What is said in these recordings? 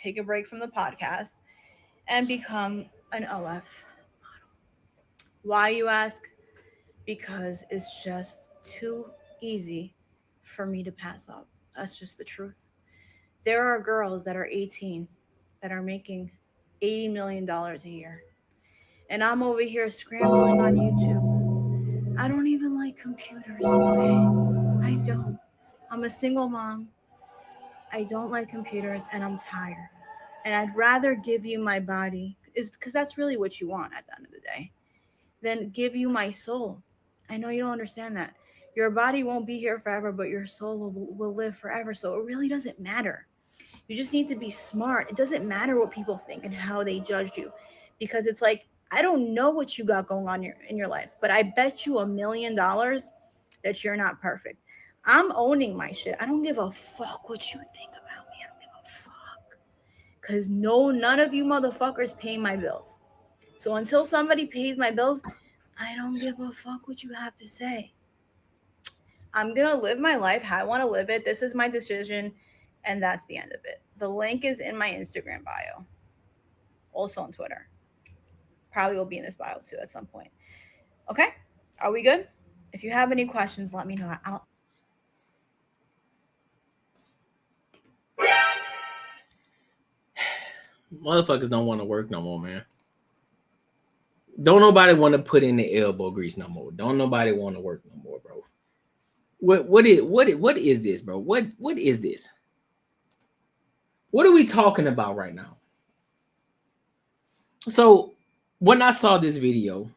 take a break from the podcast and become an OF. Why, you ask? Because it's just too easy for me to pass up. That's just the truth. There are girls that are 18 that are making $80 million a year. And I'm over here scrambling on YouTube. I don't even like computers, okay? I don't. I'm a single mom. I don't like computers and I'm tired. And I'd rather give you my body, is because that's really what you want at the end of the day, than give you my soul. I know you don't understand that. Your body won't be here forever, but your soul will live forever. So it really doesn't matter. You just need to be smart. It doesn't matter what people think and how they judged you, because it's like, I don't know what you got going on in your life, but I bet you $1 million that you're not perfect. I'm owning my shit. I don't give a fuck what you think about me. I don't give a fuck. Because no, none of you motherfuckers pay my bills. So until somebody pays my bills, I don't give a fuck what you have to say. I'm going to live my life how I want to live it. This is my decision. And that's the end of it. The link is in my Instagram bio, also on Twitter. Probably will be in this bio too at some point. Okay? Are we good? If you have any questions, let me know. Motherfuckers don't want to work no more, man. Don't nobody want to put in the elbow grease no more. Don't nobody want to work no more, bro. What is this, bro? What is this? What are we talking about right now? So when I saw this video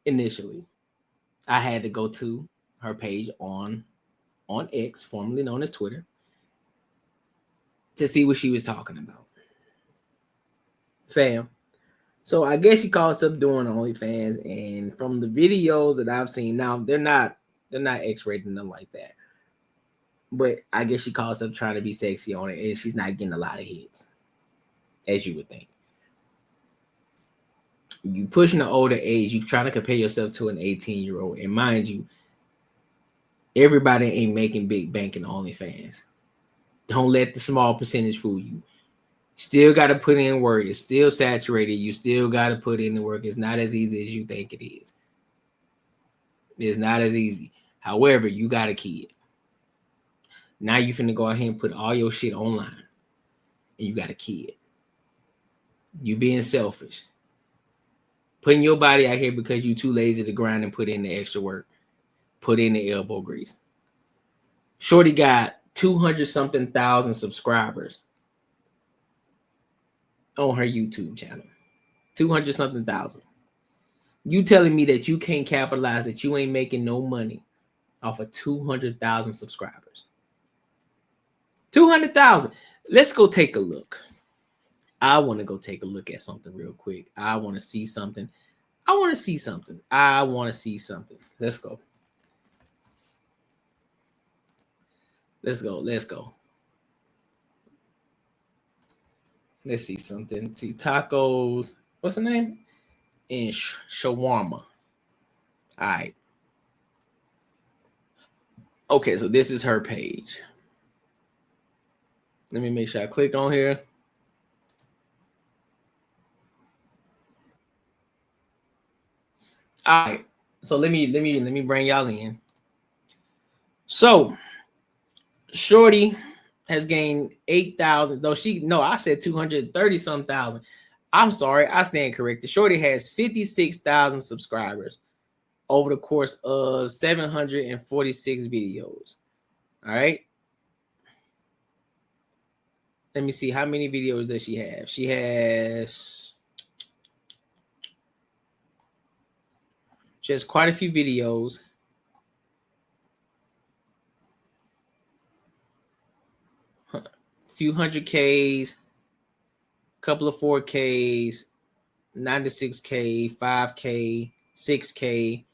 initially, I had to go to her page on X, formerly known as Twitter, to see what she was talking about. Fam. So I guess she calls up doing OnlyFans, and from the videos that I've seen, now they're not X-rated nothing like that. But I guess she calls up trying to be sexy on it, and she's not getting a lot of hits, as you would think. You pushing the older age, you trying to compare yourself to an 18-year-old, and mind you, everybody ain't making big bank in OnlyFans. Don't let the small percentage fool you. Still got to put in work. It's still saturated. You still got to put in the work. It's not as easy as you think it is. It's not as easy. However, you got a kid. Now you finna go ahead and put all your shit online. And you got a kid. You being selfish. Putting your body out here because you too lazy to grind and put in the extra work. Put in the elbow grease. Shorty got 200-something thousand subscribers on her YouTube channel. 200-something thousand. You telling me that you can't capitalize, that you ain't making no money off of 200,000 subscribers? 200,000. Let's go take a look. I want to go take a look at something real quick. I want to see something. Let's go. Let's see something. See tacos. What's the name? And shawarma. All right. Okay, so this is her page. Let me make sure I click on here. All right. So let me bring y'all in. So Shorty has gained 8,000. I said 230-some thousand. I'm sorry, I stand corrected. Shorty has 56,000 subscribers over the course of 746 videos. All right. Let me see, how many videos does she have? She has quite a few videos. A few 100Ks, couple of 4Ks, 96K, 5K, 6K,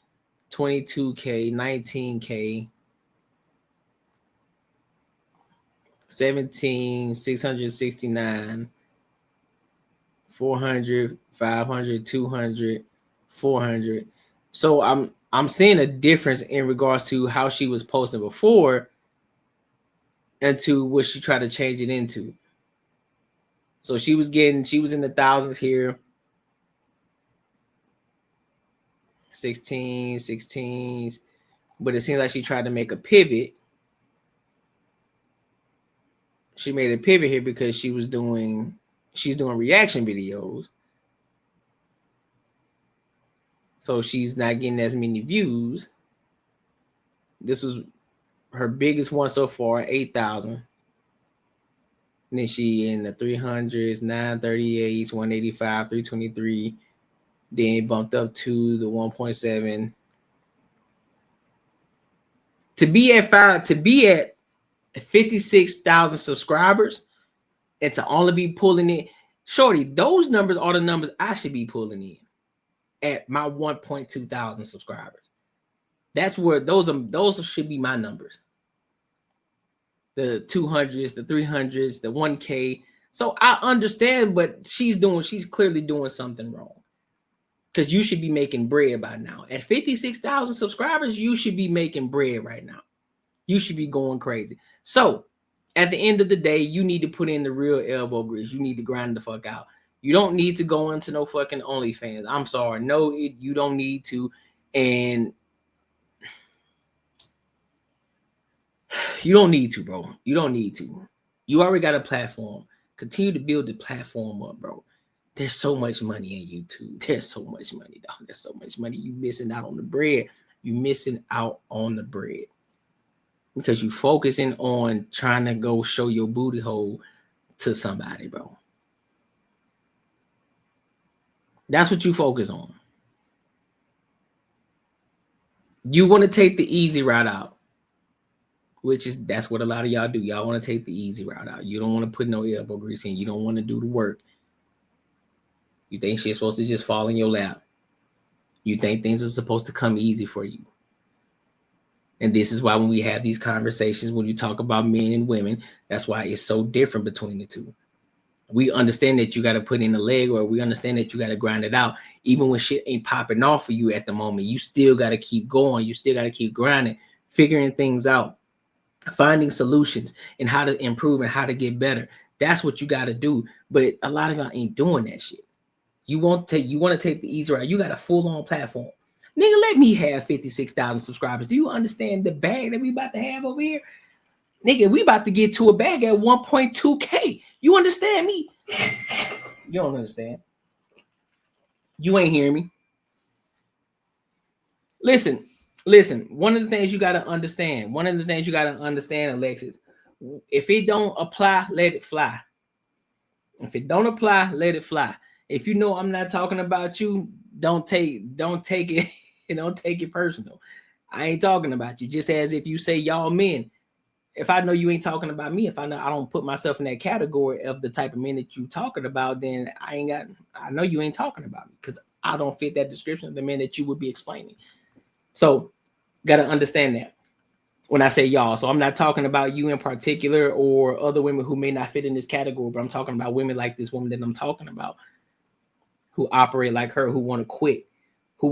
22K, 19K, 17, 669, 400, 500, 200, 400. So I'm seeing a difference in regards to how she was posting before and to what she tried to change it into. So she was in the thousands here. 16s. But it seems like she tried to make a pivot. She made a pivot here because she's doing reaction videos. So she's not getting as many views. This was her biggest one so far, 8,000. And then she in the 300s, 938s, 185, 323. Then bumped up to the 1.7. To be at 56,000 subscribers and to only be pulling in, shorty, those numbers are the numbers I should be pulling in at my 1.2 thousand subscribers. That's where those should be my numbers. The 200s, the 300s, the 1K. So I understand, but she's clearly doing something wrong. Because you should be making bread by now. At 56,000 subscribers, you should be making bread right now. You should be going crazy. So at the end of the day, you need to put in the real elbow grease. You need to grind the fuck out. You don't need to go into no fucking OnlyFans. I'm sorry. No, you don't need to. And you don't need to, bro. You don't need to. You already got a platform. Continue to build the platform up, bro. There's so much money in YouTube. There's so much money, dog. There's so much money. You missing out on the bread. You missing out on the bread. Because you focusing on trying to go show your booty hole to somebody, bro. That's what you focus on. You want to take the easy route out, that's what a lot of y'all do. Y'all want to take the easy route out. You don't want to put no elbow grease in. You don't want to do the work. You think shit's supposed to just fall in your lap. You think things are supposed to come easy for you. And this is why when we have these conversations, when you talk about men and women, that's why it's so different between the two. We understand that you got to put in the leg, or we understand that you got to grind it out. Even when shit ain't popping off for you at the moment, you still got to keep going. You still got to keep grinding, figuring things out, finding solutions and how to improve and how to get better. That's what you got to do. But a lot of y'all ain't doing that shit. You want to take the easy route. You got a full-on platform. Nigga, let me have 56,000 subscribers. Do you understand the bag that we about to have over here? Nigga, we about to get to a bag at 1.2K. You understand me? You don't understand. You ain't hearing me. Listen. One of the things you got to understand, Alexis, if it don't apply, let it fly. If it don't apply, let it fly. If you know I'm not talking about you, don't take it don't take it personal. I ain't talking about you. Just as if you say y'all men. If I know you ain't talking about me, if I know I don't put myself in that category of the type of men that you talking about, then I know you ain't talking about me because I don't fit that description of the men that you would be explaining. So gotta understand that when I say y'all. So I'm not talking about you in particular or other women who may not fit in this category, but I'm talking about women like this woman that I'm talking about, who operate like her, who want to quit, who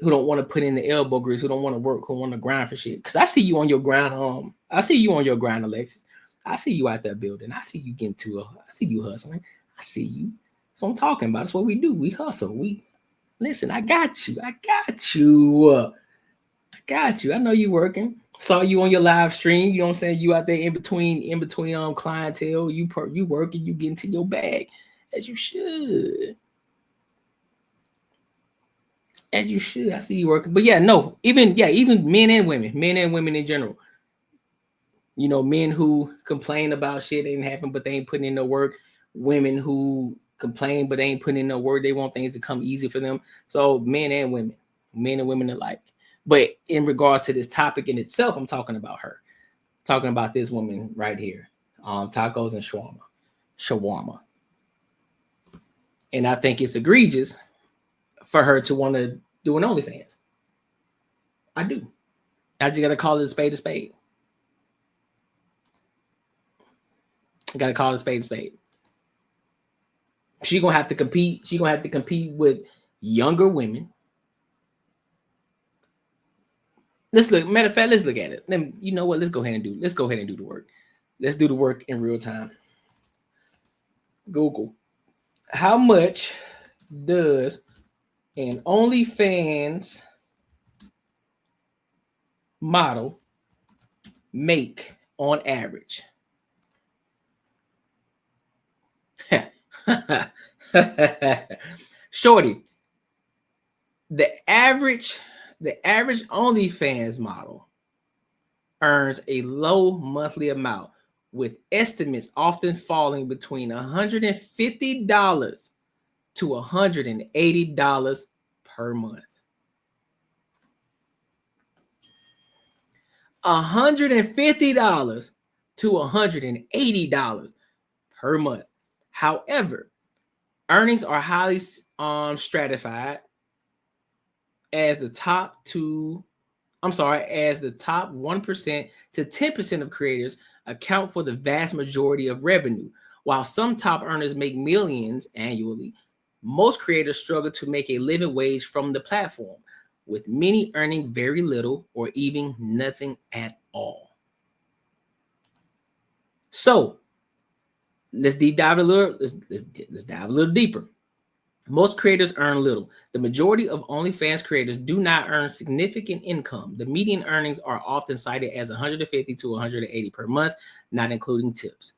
don't want to put in the elbow grease, who don't want to work, who want to grind for shit. Because I see you on your grind. I see you on your grind, Alexis. I see you out there building. I see you I see you hustling. I see you. That's what I'm talking about. That's what we do. We hustle. Listen, I got you. I know you working. Saw you on your live stream. You know what I'm saying? You out there in between clientele. You working. You getting to your bag as you should. As you should. I see you working. But even men and women in general. You know, men who complain about shit ain't happen, but they ain't putting in no work. Women who complain, but they ain't putting in no work. They want things to come easy for them. So men and women alike. But in regards to this topic in itself, I'm talking about her. I'm talking about this woman right here. Tacos and shawarma. And I think it's egregious for her to want to do an OnlyFans. I do. I just got to call it a spade a spade. I got to call it a spade a spade. She's going to have to compete. She's going to have to compete with younger women. Matter of fact, let's look at it. Then, you know what? Let's go ahead and do the work. Let's do the work in real time. Google. How much does an OnlyFans model make on average? Shorty, the average OnlyFans model earns a low monthly amount, with estimates often falling between $150 to $180 per month. $150 to $180 per month. However, earnings are highly stratified as the top 1% to 10% of creators account for the vast majority of revenue. While some top earners make millions annually, most creators struggle to make a living wage from the platform, with many earning very little or even nothing at all. So let's dive a little deeper. Most creators earn little. The majority of OnlyFans creators do not earn significant income. The median earnings are often cited as $150 to $180 per month, not including tips.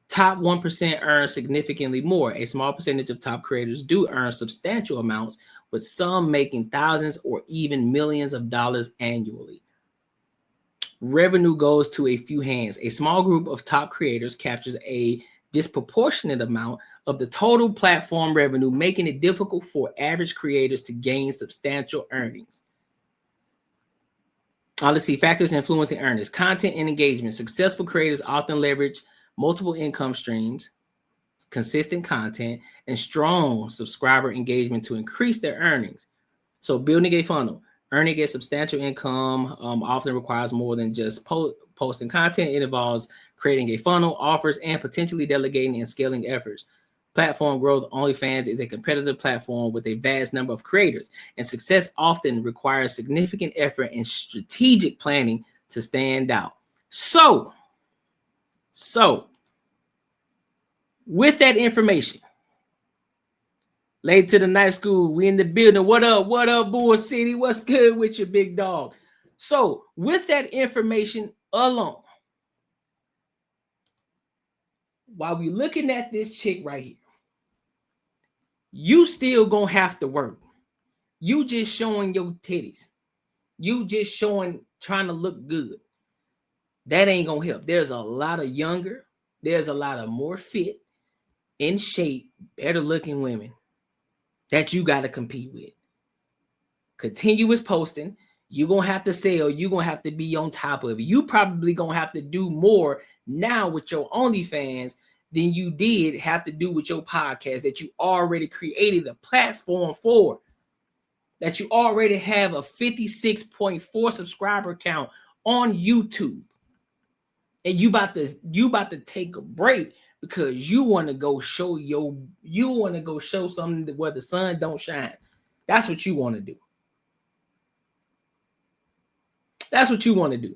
Top 1% earn significantly more. A small percentage of top creators do earn substantial amounts, with some making thousands or even millions of dollars annually. Revenue goes to a few hands. A small group of top creators captures a disproportionate amount of the total platform revenue, making it difficult for average creators to gain substantial earnings. Let's see, factors influencing earnings. Content and engagement. Successful creators often leverage multiple income streams, consistent content, and strong subscriber engagement to increase their earnings. So building a funnel. Earning a substantial income often requires more than just posting content. It involves creating a funnel, offers, and potentially delegating and scaling efforts. Platform growth. OnlyFans is a competitive platform with a vast number of creators, and success often requires significant effort and strategic planning to stand out. So with that information, late to the night school, we in the building. What up, Bull City? What's good with your big dog? So with that information alone, while we looking at this chick right here, you still gonna have to work. You just showing your titties. You just trying to look good. That ain't gonna help. There's a lot of younger, there's a lot of more fit, in shape, better looking women that you got to compete with. Continuous posting. You're going to have to sell. You're going to have to be on top of it. You probably going to have to do more now with your OnlyFans than you did have to do with your podcast that you already created a platform for, that you already have a 56.4 subscriber count on YouTube. And you about to take a break because you want to go show something where the sun don't shine. That's what you want to do. That's what you want to do.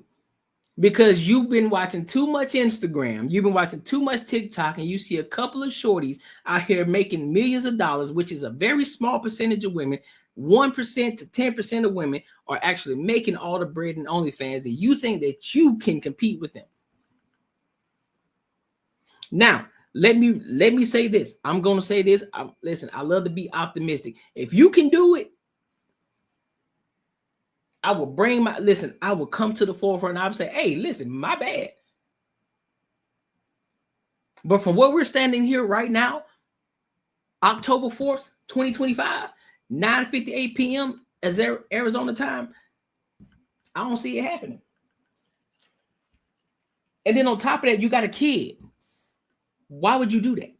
Because you've been watching too much Instagram, you've been watching too much TikTok, and you see a couple of shorties out here making millions of dollars, which is a very small percentage of women. 1% to 10% of women are actually making all the bread in OnlyFans, and you think that you can compete with them. Now, let me say this. I'm going to say this. Listen, I love to be optimistic. If you can do it, I will I will come to the forefront and I will say, hey, listen, my bad. But from where we're standing here right now, October 4th, 2025, 9:58 p.m. as Arizona time, I don't see it happening. And then on top of that, you got a kid. Why would you do that?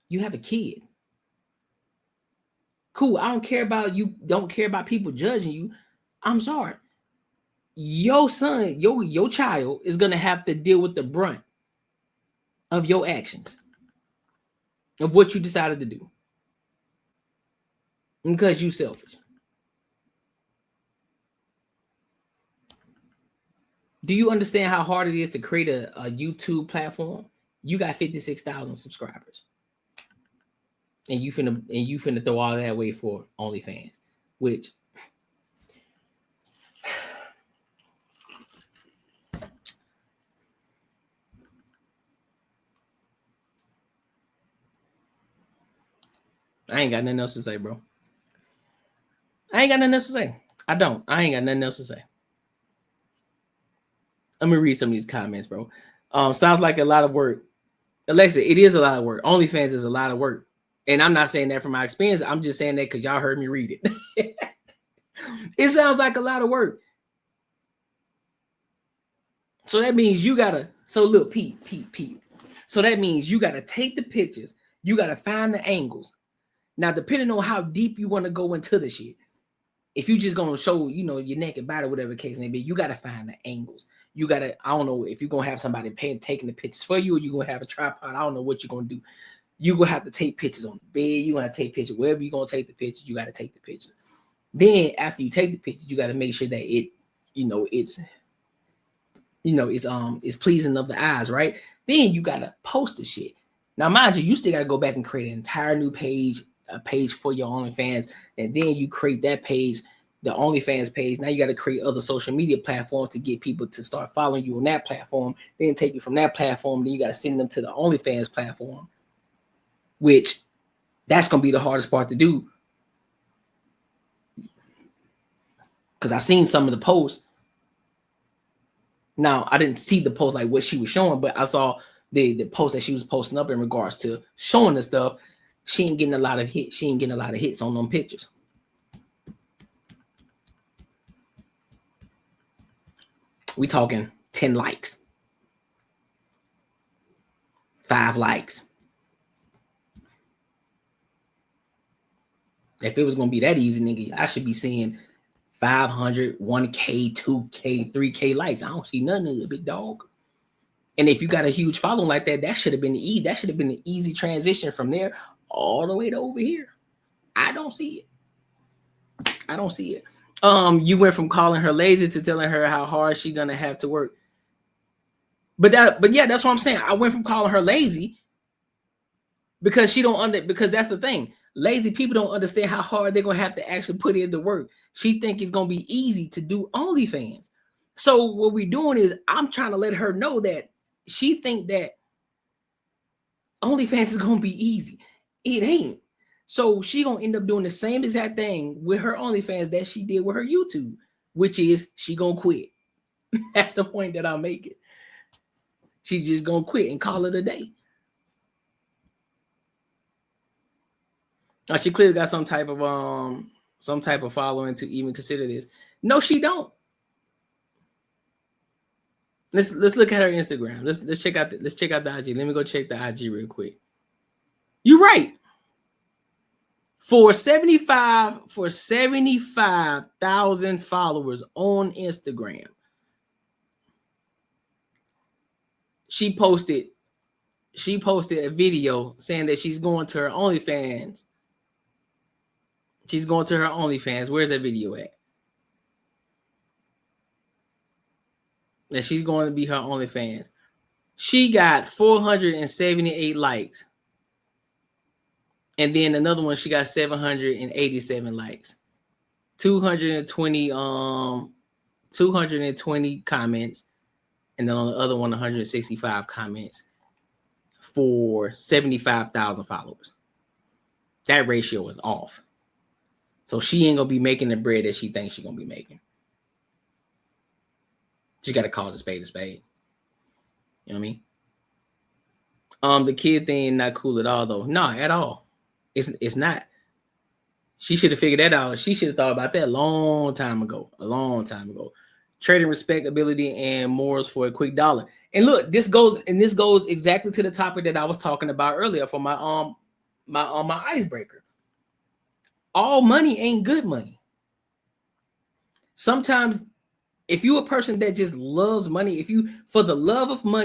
You have a kid. Cool. I don't care about you. Don't care about people judging you. I'm sorry. Your son, your child is going to have to deal with the brunt of your actions, of what you decided to do. Because you selfish. Do you understand how hard it is to create a YouTube platform? you got 56,000 subscribers, and you finna throw all that away for OnlyFans, which I ain't got nothing else to say, bro. I ain't got nothing else to say. I ain't got nothing else to say. Let me read some of these comments, bro. Sounds like a lot of work. Alexa, it is a lot of work. OnlyFans is a lot of work. And I'm not saying that from my experience. I'm just saying that because y'all heard me read it. It sounds like a lot of work. So that means you gotta, so look, Pete. So that means you gotta take the pictures. You gotta find the angles. Now, depending on how deep you want to go into the shit, if you just gonna show, your naked body, whatever the case may be, you gotta find the angles. You gotta, I don't know if you're gonna have somebody taking the pictures for you, or you're gonna have a tripod. I don't know what you're gonna do. You're gonna have to take pictures on the bed. You're gonna take pictures wherever you're gonna take the pictures. You gotta take the pictures. Then after you take the pictures, you gotta make sure that it's pleasing of the eyes, right? Then you gotta post the shit. Now, mind you still gotta go back and create an entire new page, a page for your OnlyFans, and then you create that page, the OnlyFans page. Now you got to create other social media platforms to get people to start following you on that platform, then take you from that platform, then you got to send them to the OnlyFans platform, which that's going to be the hardest part to do. Because I seen some of the posts. Now, I didn't see the post like what she was showing, but I saw the post that she was posting up in regards to showing the stuff. She ain't getting a lot of hits. She ain't getting a lot of hits on them pictures. We talking 10 likes, 5 likes. If it was gonna be that easy, nigga, I should be seeing 500, 1K, 2K, 3K likes. I don't see none of it, big dog. And if you got a huge following like that, that should have been the easy transition from there all the way to over here. I don't see it. You went from calling her lazy to telling her how hard she's gonna have to work. But yeah, that's what I'm saying. I went from calling her lazy because because that's the thing. Lazy people don't understand how hard they're gonna have to actually put in the work. She think it's gonna be easy to do OnlyFans. So what we're doing is I'm trying to let her know that she think that OnlyFans is gonna be easy. It ain't. So she gonna end up doing the same exact thing with her OnlyFans that she did with her YouTube, which is she gonna quit. That's the point that I'm making. She just gonna quit and call it a day. Now she clearly got some type of following to even consider this. No, she don't. Let's look at her Instagram. Let's check out the IG. Let me go check the IG real quick. You're right. For 75,000 followers on Instagram, she posted a video saying that she's going to her OnlyFans. She's going to her OnlyFans. Where's that video at? That she's going to be her OnlyFans. She got 478 likes. And then another one, she got 787 likes. 220 comments. And then on the other one, 165 comments for 75,000 followers. That ratio is off. So she ain't gonna be making the bread that she thinks she's gonna be making. She gotta call it a spade a spade. You know what I mean? The kid thing not cool at all, though. No, at all. It's not. She should have figured that out. She should have thought about that a long time ago. Trading respectability and morals for a quick dollar. And look, this goes exactly to the topic that I was talking about earlier for my icebreaker. All money ain't good money. Sometimes if you're a person that just loves money, if you for the love of money